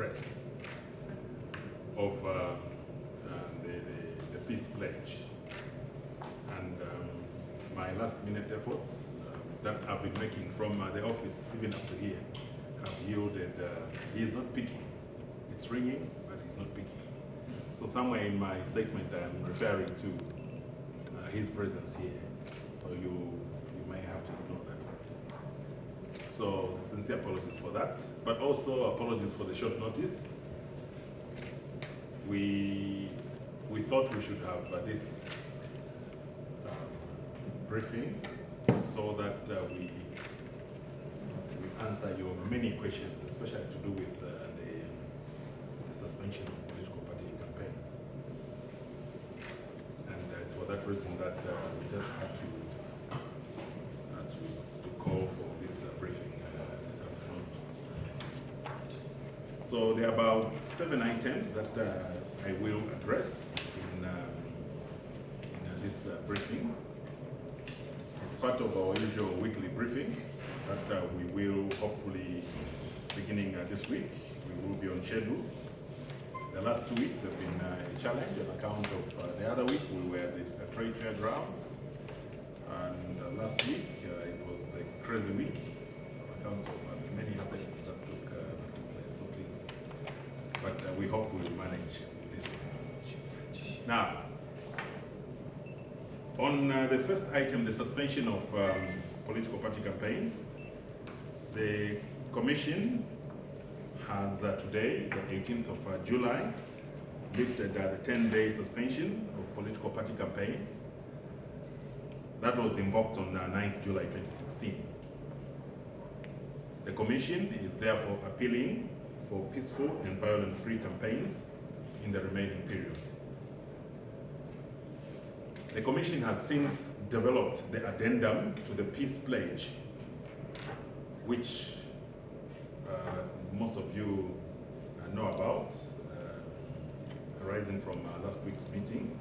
press of the peace pledge. And my last-minute efforts that I've been making from the office, even up to here, have yielded, he is not picking. It's ringing, but he's not picking. So somewhere in my statement, I'm referring to his presence here. So you may have to ignore that. So sincere apologies for that, but also apologies for the short notice. We thought we should have this briefing so that we answer your many questions, especially to do with the suspension of political party campaigns. And it's for that reason that we just had to call for this briefing this afternoon. So there are about 7 items that I will address in this briefing. It's part of our usual weekly briefings that we will hopefully, beginning this week, we will be on schedule. The last 2 weeks have been a challenge on account of the other week we were at the trade fair grounds, and last week it was a crazy week on account of many happenings that took place. So please, but we hope we will manage this one. Now, on the first item, the suspension of political party campaigns, the Commission has today, the 18th of July, lifted the 10-day suspension of political party campaigns. That was invoked on 9th July 2016. The Commission is therefore appealing for peaceful and violence-free campaigns in the remaining period. The Commission has since developed the addendum to the peace pledge, which most of you know about, arising from last week's meeting.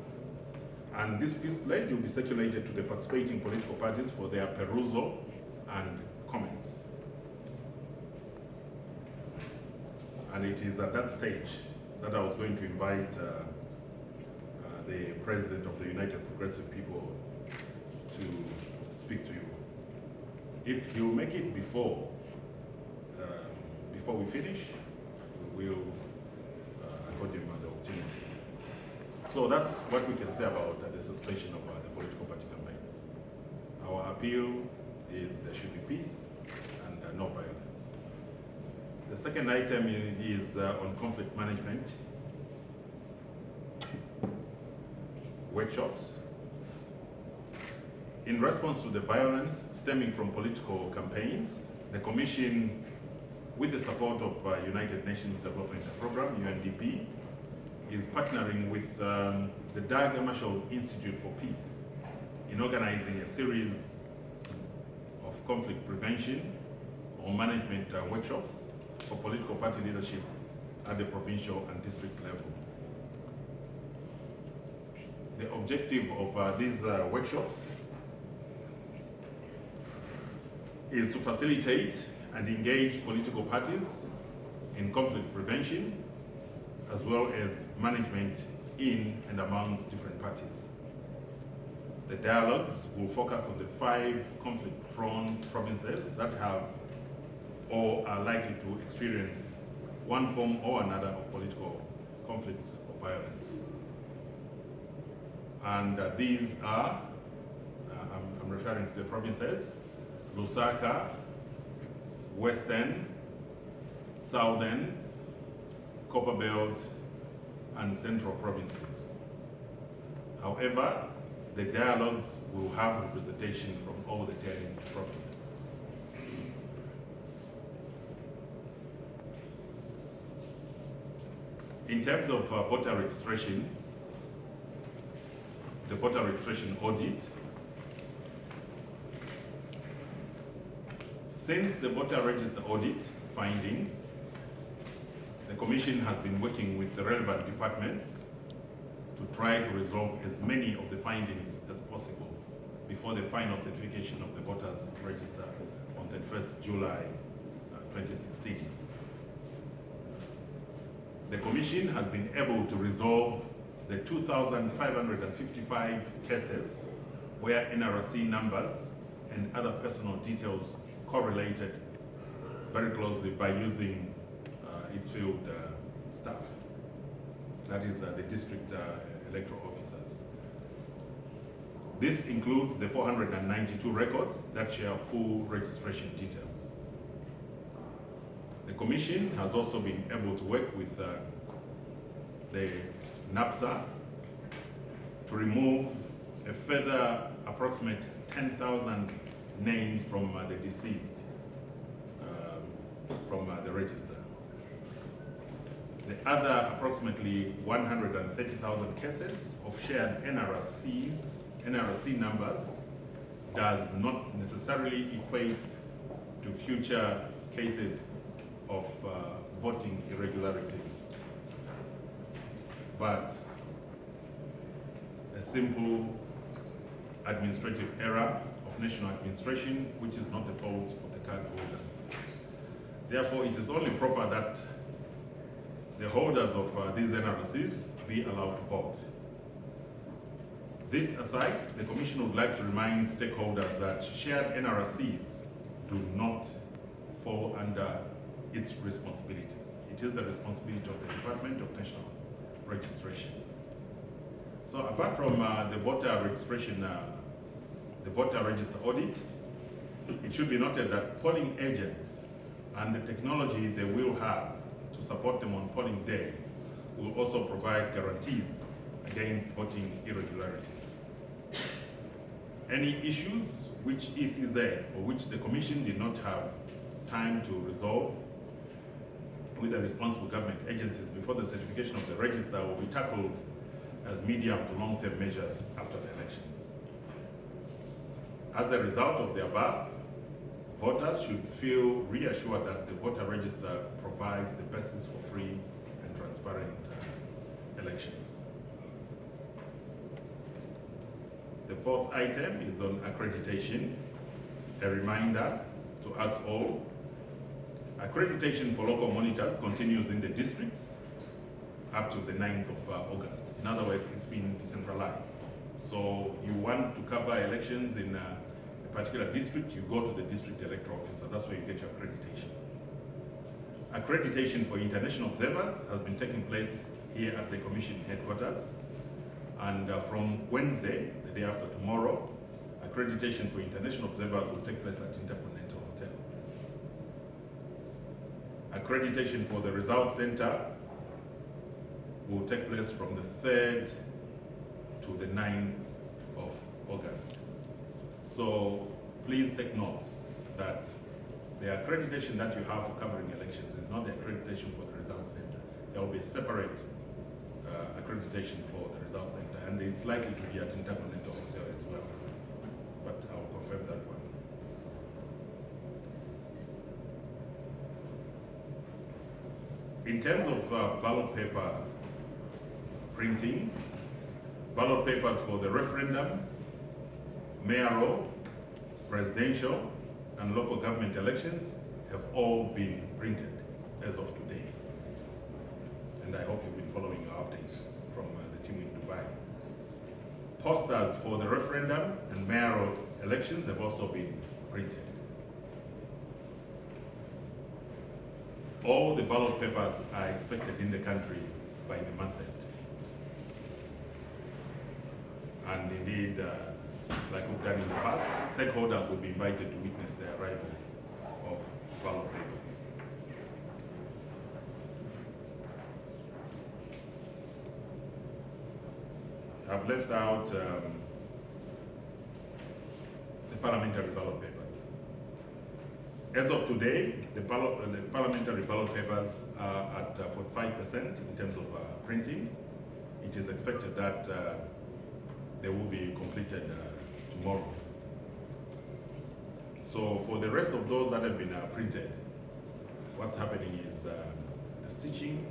And this peace pledge will be circulated to the participating political parties for their perusal and comments. And it is at that stage that I was going to invite the President of the United Progressive People to speak to you. If you make it before we finish, we will accord him the opportunity. So that's what we can say about the suspension of the political party campaigns. Our appeal is there should be peace and no violence. The second item is on conflict management workshops. In response to the violence stemming from political campaigns, the Commission, with the support of United Nations Development Programme, UNDP, is partnering with the Dag Hammarskjöld Institute for Peace in organizing a series of conflict prevention or management workshops for political party leadership at the provincial and district level. The objective of these workshops is to facilitate and engage political parties in conflict prevention, as well as management in and amongst different parties. The dialogues will focus on the 5 conflict-prone provinces that have or are likely to experience one form or another of political conflicts or violence. And these are, I'm referring to the provinces, Lusaka, Western, Southern, Copperbelt, and Central provinces. However, the dialogues will have representation from all the 10 provinces. In terms of voter registration, the voter registration audit, since the voter register audit findings, the Commission has been working with the relevant departments to try to resolve as many of the findings as possible before the final certification of the voters register on the 1st July 2016. The Commission has been able to resolve the 2,555 cases where NRC numbers and other personal details correlated very closely by using its field staff. That is the district electoral officers. This includes the 492 records that share full registration details. The Commission has also been able to work with the NAPSA to remove a further approximate 10,000 names from the deceased from the register. The other approximately 130,000 cases of shared NRC numbers does not necessarily equate to future cases of voting irregularities, but a simple administrative error of national administration, which is not the fault of the card holders. Therefore, it is only proper that the holders of these NRCs be allowed to vote. This aside, the Commission would like to remind stakeholders that shared NRCs do not fall under its responsibilities. It is the responsibility of the Department of National Registration. So apart from the voter registration, the voter register audit, it should be noted that polling agents and the technology they will have to support them on polling day will also provide guarantees against voting irregularities. Any issues which ECZ or which the Commission did not have time to resolve with the responsible government agencies before the certification of the register will be tackled as medium to long-term measures after the elections. As a result of the above, voters should feel reassured that the voter register provides the basis for free and transparent elections. The fourth item is on accreditation. A reminder to us all, accreditation for local monitors continues in the districts up to the 9th of August. In other words, it's been decentralized. So you want to cover elections in a particular district, you go to the district electoral officer. That's where you get your accreditation. Accreditation for international observers has been taking place here at the Commission headquarters. And from Wednesday, the day after tomorrow, accreditation for international observers will take place at Intercontinental Hotel. Accreditation for the Results Center will take place from the 3rd to the 9th of August. So please take note that the accreditation that you have for covering elections is not the accreditation for the Results Center. There will be a separate accreditation for the Results Center, and it's likely to be at Intercontinental Hotel as well. But I'll confirm that one. In terms of ballot paper printing, ballot papers for the referendum, mayoral, presidential, and local government elections have all been printed as of today. And I hope you've been following our updates from the team in Dubai. Posters for the referendum and mayoral elections have also been printed. All the ballot papers are expected in the country by the month end. And indeed, like we've done in the past, stakeholders will be invited to witness the arrival of ballot papers. I've left out the parliamentary ballot papers. As of today, the parliamentary ballot papers are at 45% in terms of printing. It is expected that they will be completed tomorrow. So for the rest of those that have been printed, what's happening is the stitching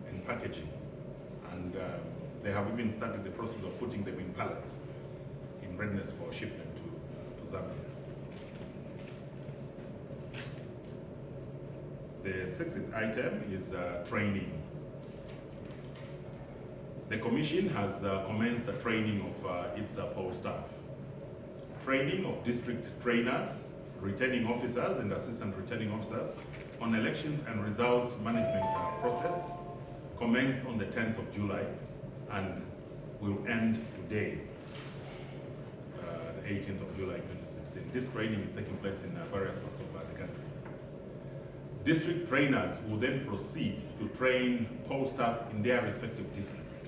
and packaging. And they have even started the process of putting them in pallets in readiness for shipment to Zambia. The sixth item is training. The Commission has commenced the training of its poll staff. Training of district trainers, returning officers and assistant returning officers on elections and results management process commenced on the 10th of July and will end today, the 18th of July 2016. This training is taking place in various parts of the country. District trainers will then proceed to train poll staff in their respective districts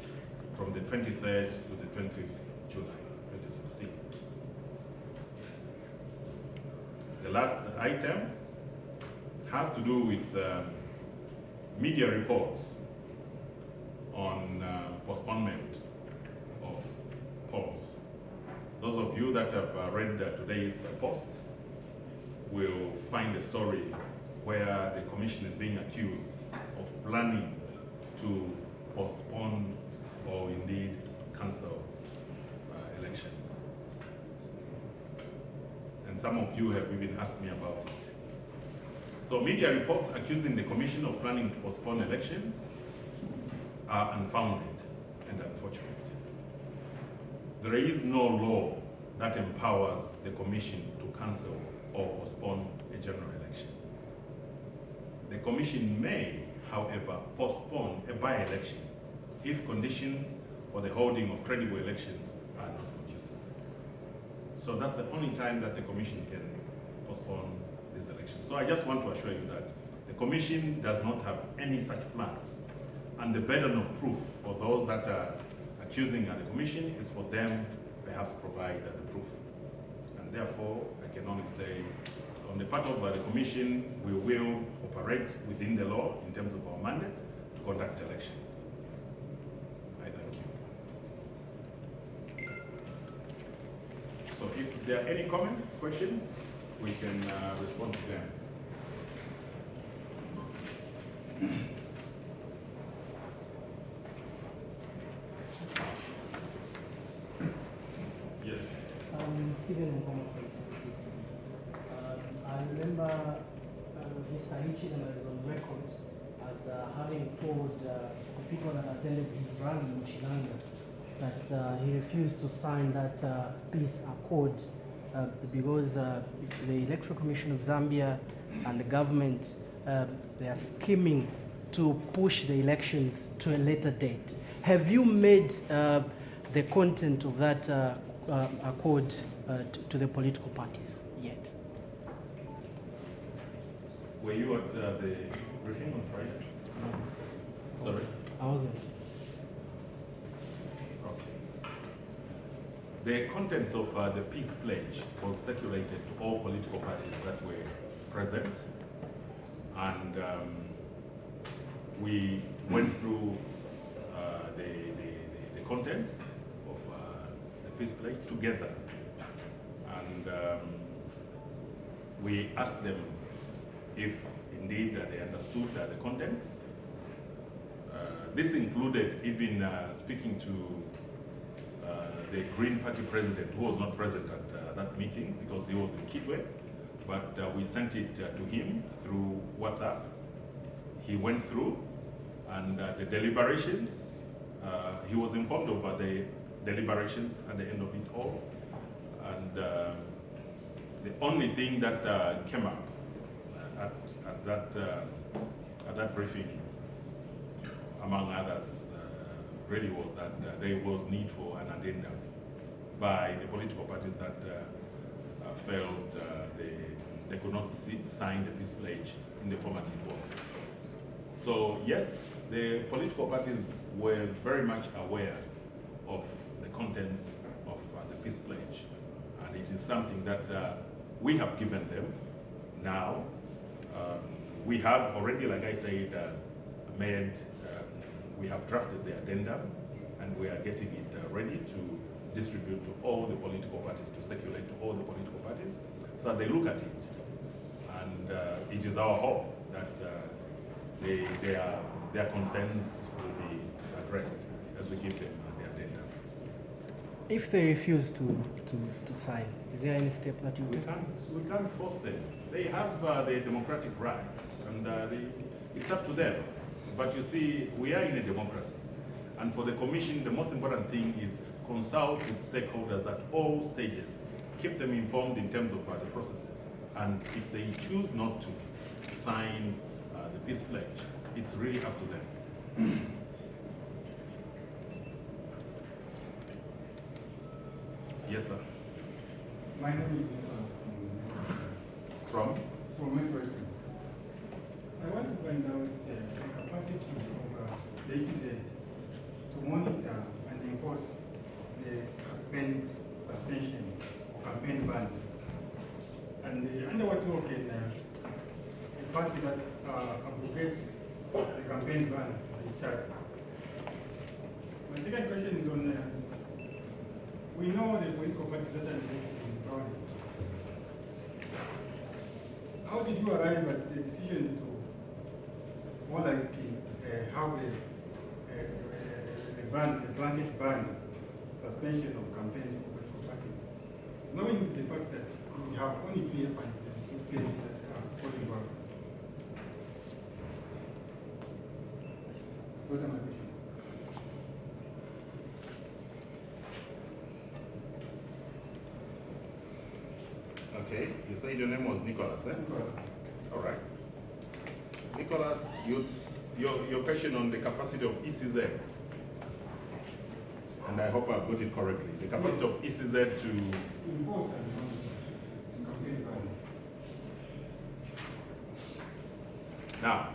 from the 23rd to the 25th July 2016. The last item has to do with media reports on postponement of polls. Those of you that have read today's post will find a story where the Commission is being accused of planning to postpone or indeed cancel elections. And some of you have even asked me about it. So media reports accusing the Commission of planning to postpone elections are unfounded and unfortunate. There is no law that empowers the Commission to cancel or postpone a general election. The Commission may, however, postpone a by-election if conditions for the holding of credible elections are not conducive. So that's the only time that the Commission can postpone these elections. So I just want to assure you that the Commission does not have any such plans. And the burden of proof for those that are accusing the Commission is for them perhaps provide the proof. And therefore, I can only say, on the part of the Commission, we will operate within the law in terms of our mandate to conduct elections. I thank you. So if there are any comments, questions, we can respond to them. Yes. Stephen, I remember Mr. Hichilema is on record as having told the people that attended his rally in Chilanga that he refused to sign that peace accord because the Electoral Commission of Zambia and the government, they are scheming to push the elections to a later date. Have you made the content of that accord to the political parties yet? Were you at the briefing on Friday? Sorry? I wasn't. Okay. The contents of the peace pledge was circulated to all political parties that were present, and we went through the contents of the peace pledge together, and we asked them if indeed they understood the contents. This included even speaking to the Green Party president, who was not present at that meeting because he was in Kitwe, but we sent it to him through WhatsApp. He went through, and the deliberations, he was informed of the deliberations at the end of it all. And the only thing that came up at that briefing, among others, really was that there was need for an addendum by the political parties that felt they could not sign the peace pledge in the format it was. So yes, the political parties were very much aware of the contents of the peace pledge, and it is something that we have given them now. We have already, like I said, we have drafted the addendum, and we are getting it ready to distribute to all the political parties, to circulate to all the political parties, so that they look at it. And it is our hope that their concerns will be addressed as we give them the addendum. If they refuse to sign, is there any step that you take? We can't force them. They have the democratic rights, and it's up to them. But you see, we are in a democracy, And for the Commission, the most important thing is consult with stakeholders at all stages. Keep them informed in terms of the processes. And if they choose not to sign the peace pledge, it's really up to them. Yes, sir. My name is Nicholas From? from Metro. I want to find out the capacity of the ECZ to monitor and enforce the campaign suspension or campaign bans. And under what law can a party that abrogates the campaign ban be charged? My second question is on we know the political parties that are involved in violence. How did you arrive at the decision to more like have a ban, a blanket ban, suspension of campaigns for political parties, knowing the fact that we have only PF and PF that are causing violence? Those are my questions. Okay, you said your name was Nicholas, eh? Nicholas. All right. Nicholas, your question on the capacity of ECZ, and I hope I've got it correctly. The capacity of ECZ to Enforce and monitor campaign bans. now,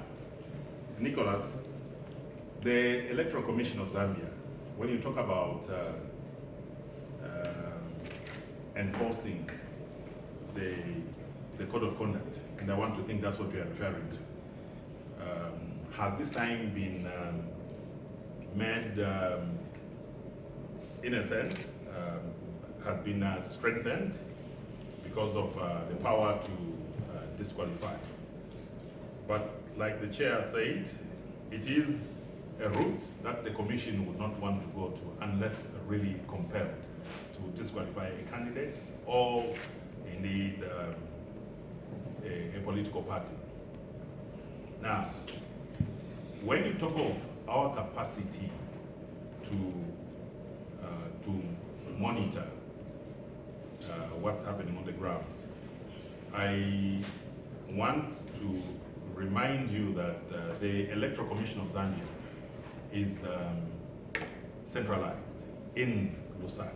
Nicholas, the Electoral Commission of Zambia, when you talk about enforcing the code of conduct, and I want to think that's what we are referring to, has this time been made, in a sense, has been strengthened because of the power to disqualify. But like the chair said, it is a route that the commission would not want to go to unless really compelled to disqualify a candidate or indeed a political party. Now, when you talk of our capacity to monitor what's happening on the ground, I want to remind you that the Electoral Commission of Zambia is centralized in Lusaka,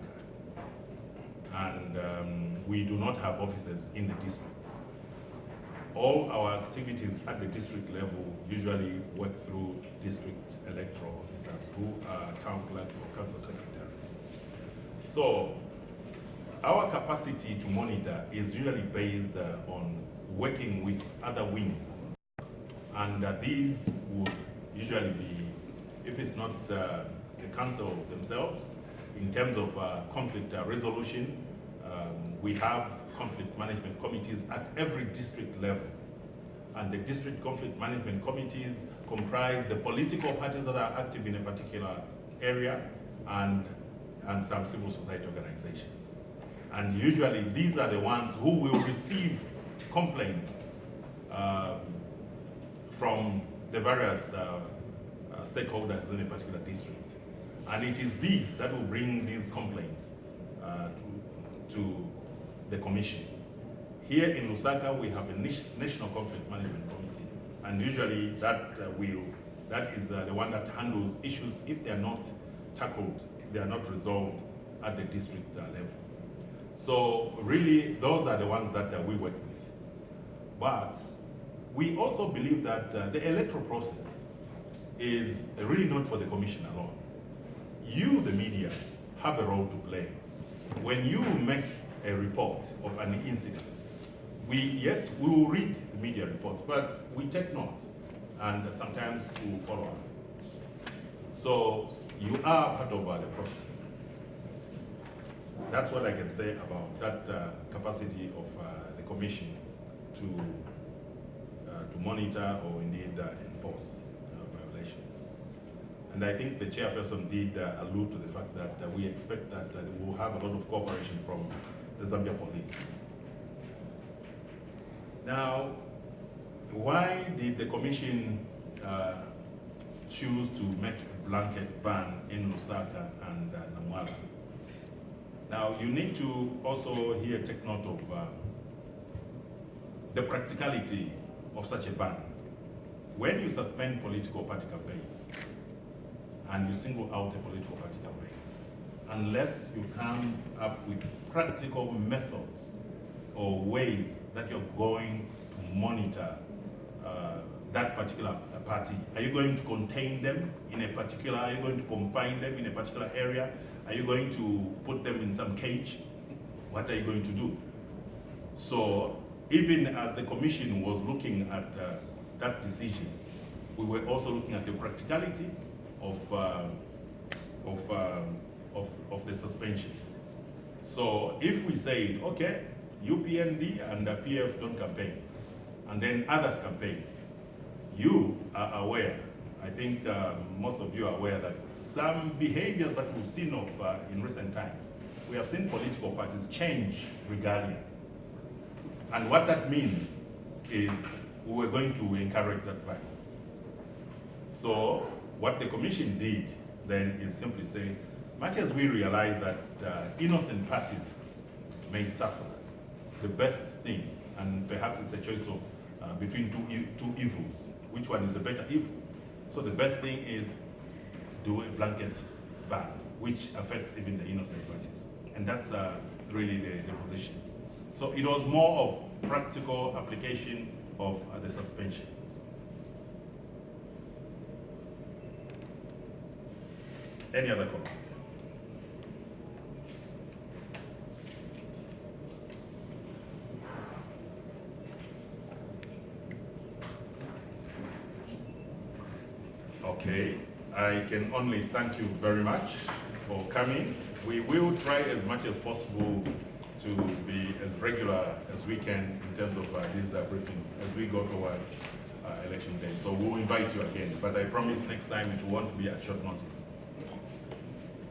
and we do not have offices in the districts. All our activities at the district level usually work through district electoral officers who are town clerks or council secretaries. So our capacity to monitor is usually based on working with other wings, and these would usually be, if it's not the council themselves, in terms of conflict resolution, we have conflict management committees at every district level. And the district conflict management committees comprise the political parties that are active in a particular area and some civil society organizations. And usually these are the ones who will receive complaints from the various stakeholders in a particular district. And it is these that will bring these complaints to the commission. Here in Lusaka, we have a National Conflict Management Committee, and usually that is the one that handles issues if they are not tackled, they are not resolved at the district level. So really, those are the ones that we work with. But we also believe that the electoral process is really not for the commission alone. You, the media, have a role to play. When you make a report of an incident, we will read the media reports, but we take note, and sometimes we will follow up. So you are part of the process. That's what I can say about that capacity of the commission to monitor or indeed enforce violations. And I think the chairperson did allude to the fact that we expect that we will have a lot of cooperation from the Zambia police. Now, why did the commission choose to make a blanket ban in Lusaka and Namwala. Now, you need to also here take note of the practicality of such a ban. When you suspend political party campaigns and you single out a political party campaign, unless you come up with practical methods or ways that you're going to monitor that particular party. Are you going to contain them in a particular, are you going to confine them in a particular area? Are you going to put them in some cage? What are you going to do? So even as the commission was looking at that decision, we were also looking at the practicality of the suspension. So if we said, okay, UPND and the PF don't campaign, and then others campaign, you are aware, I think most of you are aware that some behaviors that we've seen of in recent times, we have seen political parties change regalia. And what that means is we were going to encourage that vice. So what the commission did then is simply say, much as we realize that innocent parties may suffer, the best thing, and perhaps it's a choice of between two evils, which one is the better evil? So the best thing is do a blanket ban, which affects even the innocent parties. And that's really the position. So it was more of practical application of the suspension. Any other comments? Okay, I can only thank you very much for coming. We will try as much as possible to be as regular as we can in terms of these briefings as we go towards election day. So we'll invite you again, but I promise next time it won't be at short notice.